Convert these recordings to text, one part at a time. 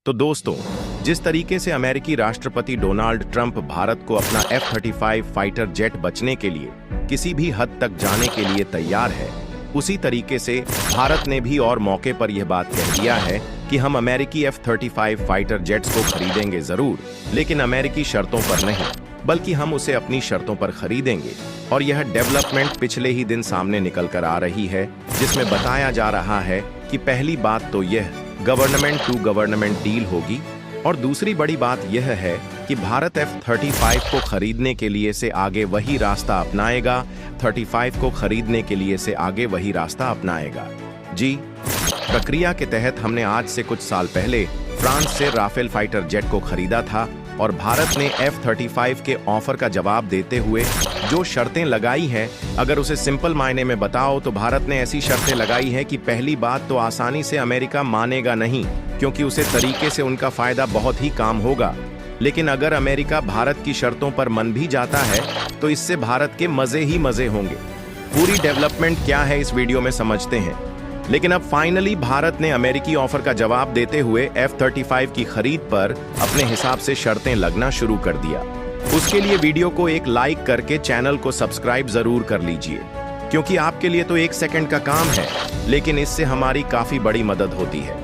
तो दोस्तों, जिस तरीके से अमेरिकी राष्ट्रपति डोनाल्ड ट्रंप भारत को अपना F-35 फाइटर जेट बचने के लिए किसी भी हद तक जाने के लिए तैयार है, उसी तरीके से भारत ने भी और मौके पर यह बात कह दिया है कि हम अमेरिकी F-35 फाइटर जेट्स को खरीदेंगे जरूर, लेकिन अमेरिकी शर्तों पर नहीं, बल्कि हम उसे अपनी शर्तों पर खरीदेंगे। और यह डेवलपमेंट पिछले ही दिन सामने निकल कर आ रही है, जिसमें बताया जा रहा है कि पहली बात तो यह गवर्नमेंट टू गवर्नमेंट डील होगी, और दूसरी बड़ी बात यह है कि भारत F-35 को खरीदने के लिए से आगे वही रास्ता अपनाएगा, 35 को खरीदने के लिए से आगे वही रास्ता अपनाएगा। जी, प्रक्रिया के तहत हमने आज से कुछ साल पहले फ्रांस से राफेल फाइटर जेट को खरीदा था, और भारत ने F-35 के ऑफर का जवाब देते हुए जो शर्तें लगाई हैं, अगर उसे सिंपल मायने में बताओ तो भारत ने ऐसी शर्तें लगाई हैं कि पहली बात तो आसानी से अमेरिका मानेगा नहीं, क्योंकि उसे तरीके से उनका फायदा बहुत ही कम होगा। लेकिन अगर अमेरिका भारत की शर्तों पर मन भी जाता है तो इससे भारत के मजे ही मजे होंगे। पूरी डेवलपमेंट क्या है इस वीडियो में समझते हैं। लेकिन अब फाइनली भारत ने अमेरिकी ऑफर का जवाब देते हुए F-35 की खरीद पर अपने हिसाब से शर्तें लगना शुरू कर दिया। उसके लिए वीडियो को एक लाइक करके चैनल को सब्सक्राइब जरूर कर लीजिए, क्योंकि आपके लिए तो 1 सेकंड का काम है, लेकिन इससे हमारी काफी बड़ी मदद होती है।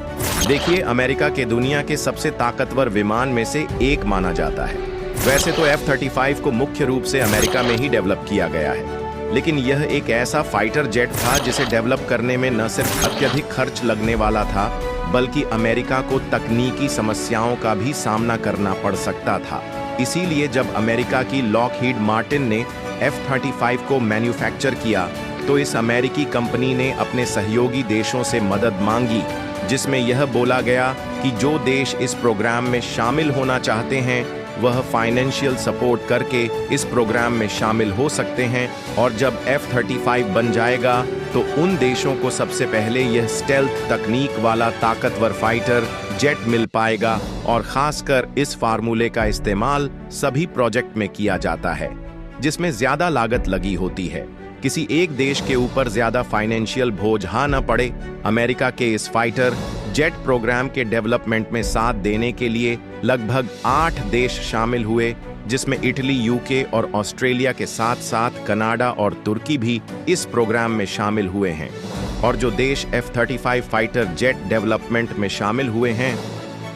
देखिए, अमेरिका के दुनिया के सबसे ताकतवर विमान में से एक माना जाता है। वैसे तो F-35 को मुख्य रूप से अमेरिका में ही डेवलप किया गया है, लेकिन यह एक ऐसा फाइटर जेट था जिसे डेवलप करने में न सिर्फ अत्यधिक खर्च लगने वाला था, बल्कि अमेरिका को तकनीकी समस्याओं का भी सामना करना पड़ सकता था। इसीलिए जब अमेरिका की लॉकहीड मार्टिन ने F-35 को मैन्युफैक्चर किया, तो इस अमेरिकी कंपनी ने अपने सहयोगी देशों से मदद मांगी, जिसमें यह बोला गया कि जो देश इस प्रोग्राम में शामिल होना चाहते हैं वह फाइनेंशियल सपोर्ट करके इस प्रोग्राम में शामिल हो सकते हैं, और जब F-35 बन जाएगा तो उन देशों को सबसे पहले यह स्टेल्थ तकनीक वाला ताकतवर फाइटर जेट मिल पाएगा। और खासकर इस फार्मूले का इस्तेमाल सभी प्रोजेक्ट में किया जाता है जिसमें ज्यादा लागत लगी होती है। किसी एक देश के ऊपर ज्यादा फाइनेंशियल बोझ न पड़े। अमेरिका के इस फाइटर जेट प्रोग्राम के डेवलपमेंट में साथ देने के लिए लगभग 8 देश शामिल हुए, जिसमें इटली, यूके और ऑस्ट्रेलिया के साथ साथ कनाडा और तुर्की भी इस प्रोग्राम में शामिल हुए हैं। और जो देश F-35 फाइटर जेट डेवलपमेंट में शामिल हुए हैं,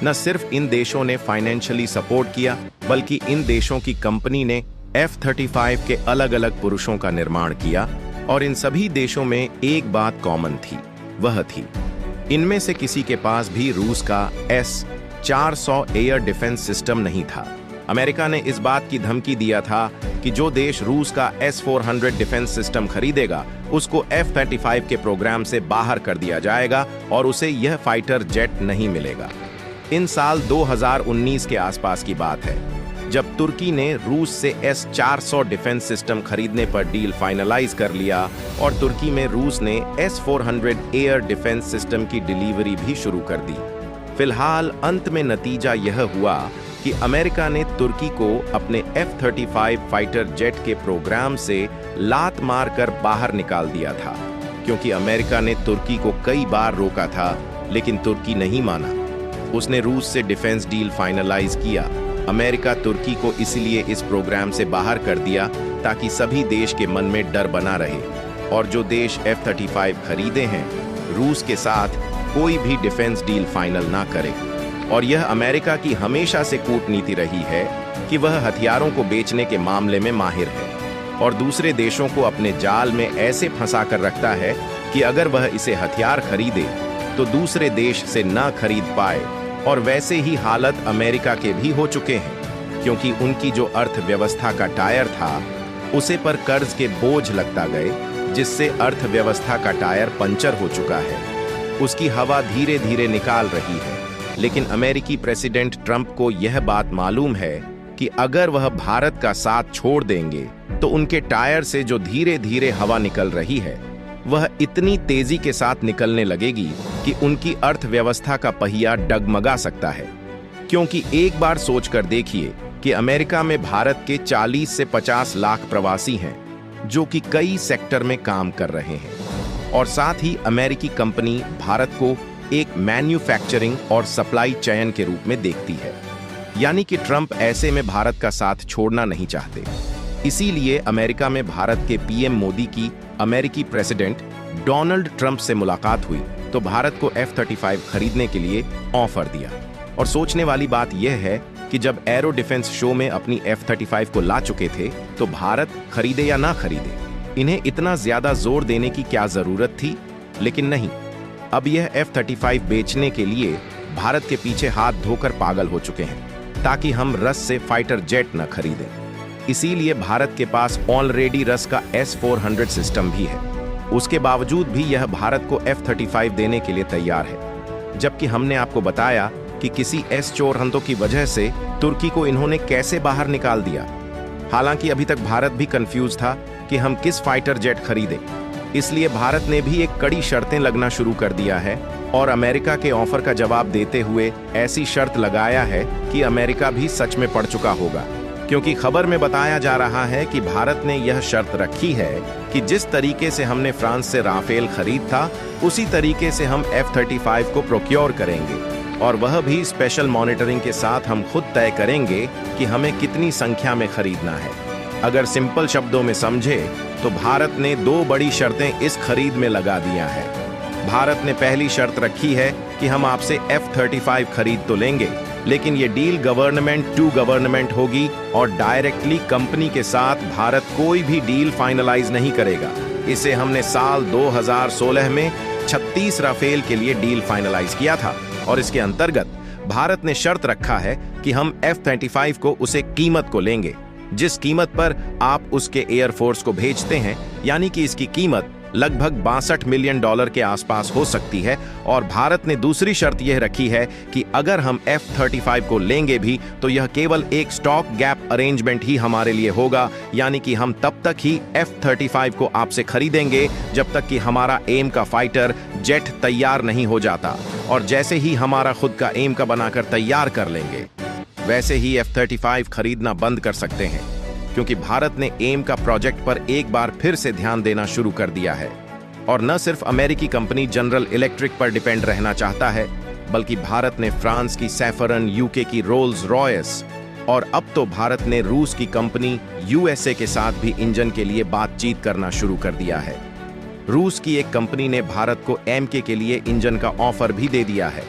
न सिर्फ इन देशों ने फाइनेंशियली सपोर्ट किया, बल्कि इन देशों की कंपनी ने F-35 के अलग अलग पुरुषों का निर्माण किया। और इन सभी देशों में एक बात कॉमन थी, वह थी इनमें से किसी के पास भी रूस का S-400 एयर डिफेंस सिस्टम नहीं था। अमेरिका ने इस बात की धमकी दिया था कि जो देश रूस का S-400 डिफेंस सिस्टम खरीदेगा उसको F-35 के प्रोग्राम से बाहर कर दिया जाएगा और उसे यह फाइटर जेट नहीं मिलेगा। इन साल 2019 के आसपास की बात है, जब तुर्की ने रूस से S-400 डिफेंस सिस्टम खरीदने पर डील फाइनलाइज कर लिया, और तुर्की में रूस ने S-400 एयर डिफेंस सिस्टम की डिलीवरी भी शुरू कर दी। फिलहाल अंत में नतीजा यह हुआ कि अमेरिका ने तुर्की को अपने F-35 फाइटर जेट के प्रोग्राम से लात मारकर बाहर निकाल दिया था, क्योंकि अमेरिका ने तुर्की को कई बार रोका था, लेकिन तुर्की नहीं माना। उसने रूस से डिफेंस डील फाइनलाइज किया। अमेरिका तुर्की को इसलिए इस प्रोग्राम से बाहर कर दिया ताकि सभी देश के मन में डर बना रहे, और जो देश F-35 खरीदे हैं रूस के साथ कोई भी डिफेंस डील फाइनल ना करे। और यह अमेरिका की हमेशा से कूटनीति रही है कि वह हथियारों को बेचने के मामले में माहिर है, और दूसरे देशों को अपने जाल में ऐसे फंसा कर रखता है कि अगर वह इसे हथियार खरीदे तो दूसरे देश से ना खरीद पाए। और वैसे ही हालत अमेरिका के भी हो चुके हैं, क्योंकि उनकी जो अर्थव्यवस्था का टायर था उसे पर कर्ज के बोझ लगता गए, जिससे अर्थव्यवस्था का टायर पंचर हो चुका है। उसकी हवा धीरे धीरे निकाल रही है। लेकिन अमेरिकी प्रेसिडेंट ट्रंप को यह बात मालूम है कि अगर वह भारत का साथ छोड़ देंगे तो उनके टायर से जो धीरे धीरे हवा निकल रही है वह इतनी तेजी के साथ निकलने लगेगी कि उनकी अर्थव्यवस्था का पहिया डगमगा सकता है। क्योंकि एक बार सोचकर देखिए कि अमेरिका में भारत के 40 से 50 लाख प्रवासी हैं, जो कि कई सेक्टर में काम कर रहे हैं, और साथ ही अमेरिकी कंपनी भारत को एक मैन्युफैक्चरिंग और सप्लाई चेन के रूप में देखती है। यानी कि ट्रंप ऐसे में भारत का साथ छोड़ना नहीं चाहते। इसीलिए अमेरिका में भारत के पीएम मोदी की अमेरिकी प्रेसिडेंट डोनाल्ड ट्रंप से मुलाकात हुई तो भारत को F-35 खरीदने के लिए ऑफर दिया। और सोचने वाली बात यह है कि जब एरो डिफेंस शो में अपनी F-35 को ला चुके थे तो भारत खरीदे या ना खरीदे, इन्हें इतना ज्यादा जोर देने की क्या जरूरत थी। लेकिन नहीं, अब यह F-35 बेचने के लिए भारत के पीछे हाथ धोकर पागल हो चुके हैं ताकि हम रस से फाइटर जेट न खरीदें। इसीलिए भारत के पास ऑलरेडी रस का S-400 सिस्टम भी है। उसके बावजूद भी यह भारत को F-35 देने के लिए तैयार है, जबकि हमने आपको बताया कि किसी S-400 की वजह से तुर्की को इन्होंने कैसे बाहर निकाल दिया। हालांकि अभी तक भारत भी कंफ्यूज था कि हम किस फाइटर जेट खरीदें। इसलिए भारत ने भी एक कड़ी शर्तें लगना शुरू कर दिया है और अमेरिका के ऑफर का जवाब देते हुए ऐसी शर्त लगाया है कि अमेरिका भी सच में पड़ चुका होगा, क्योंकि खबर में बताया जा रहा है कि भारत ने यह शर्त रखी है कि जिस तरीके से हमने फ्रांस से राफेल खरीद था उसी तरीके से हम F-35 को प्रोक्योर करेंगे, और वह भी स्पेशल मॉनिटरिंग के साथ हम खुद तय करेंगे कि हमें कितनी संख्या में खरीदना है। अगर सिंपल शब्दों में समझे तो भारत ने 2 बड़ी शर्तें इस खरीद में लगा दिया है। भारत ने पहली शर्त रखी है कि हम आपसे F-35 खरीद तो लेंगे, लेकिन ये डील गवर्नमेंट टू गवर्नमेंट होगी और डायरेक्टली कंपनी के साथ भारत कोई भी डील फाइनलाइज नहीं करेगा। इसे हमने साल 2016 में 36 राफेल के लिए डील फाइनलाइज किया था और इसके अंतर्गत भारत ने शर्त रखा है कि हम F-35 को उसे कीमत को लेंगे जिस कीमत पर आप उसके एयरफोर्स को भेजते हैं, यानी कि इसकी कीमत लगभग $62 मिलियन के आसपास हो सकती है। और भारत ने दूसरी शर्त यह रखी है कि अगर हम F-35 को लेंगे भी तो यह केवल एक स्टॉक गैप अरेंजमेंट ही हमारे लिए होगा, यानी कि हम तब तक ही F-35 को आपसे खरीदेंगे जब तक कि हमारा एम का फाइटर जेट तैयार नहीं हो जाता, और जैसे ही हमारा खुद का एम का बनाकर तैयार कर लेंगे वैसे ही F-35 खरीदना बंद कर सकते हैं, क्योंकि भारत ने एम का प्रोजेक्ट पर एक बार फिर से ध्यान देना शुरू कर दिया है। और न सिर्फ अमेरिकी कंपनी जनरल इलेक्ट्रिक पर डिपेंड रहना चाहता है, बल्कि भारत ने फ्रांस की सैफरन, यूके की रोल्स रॉयस और अब तो भारत ने रूस की कंपनी USA के साथ भी इंजन के लिए बातचीत करना शुरू कर दिया है। रूस की एक कंपनी ने भारत को MK के लिए इंजन का ऑफर भी दे दिया है।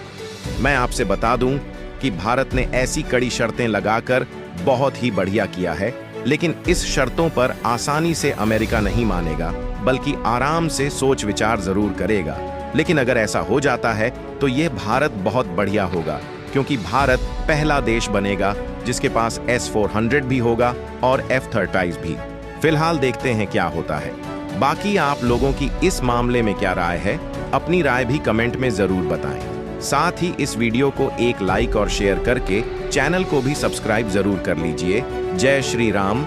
मैं आपसे बता दूं कि भारत ने ऐसी कड़ी शर्तें लगाकर बहुत ही बढ़िया किया है, लेकिन इस शर्तों पर आसानी से अमेरिका नहीं मानेगा, बल्कि आराम से सोच विचार जरूर करेगा। लेकिन अगर ऐसा हो जाता है तो ये भारत बहुत बढ़िया होगा, क्योंकि भारत पहला देश बनेगा जिसके पास S-400 भी होगा और F-35 भी। फिलहाल देखते हैं क्या होता है। बाकी आप लोगों की इस मामले में क्या राय है, अपनी राय भी कमेंट में जरूर बताएं। साथ ही इस वीडियो को एक लाइक और शेयर करके चैनल को भी सब्सक्राइब जरूर कर लीजिए। जय श्री राम।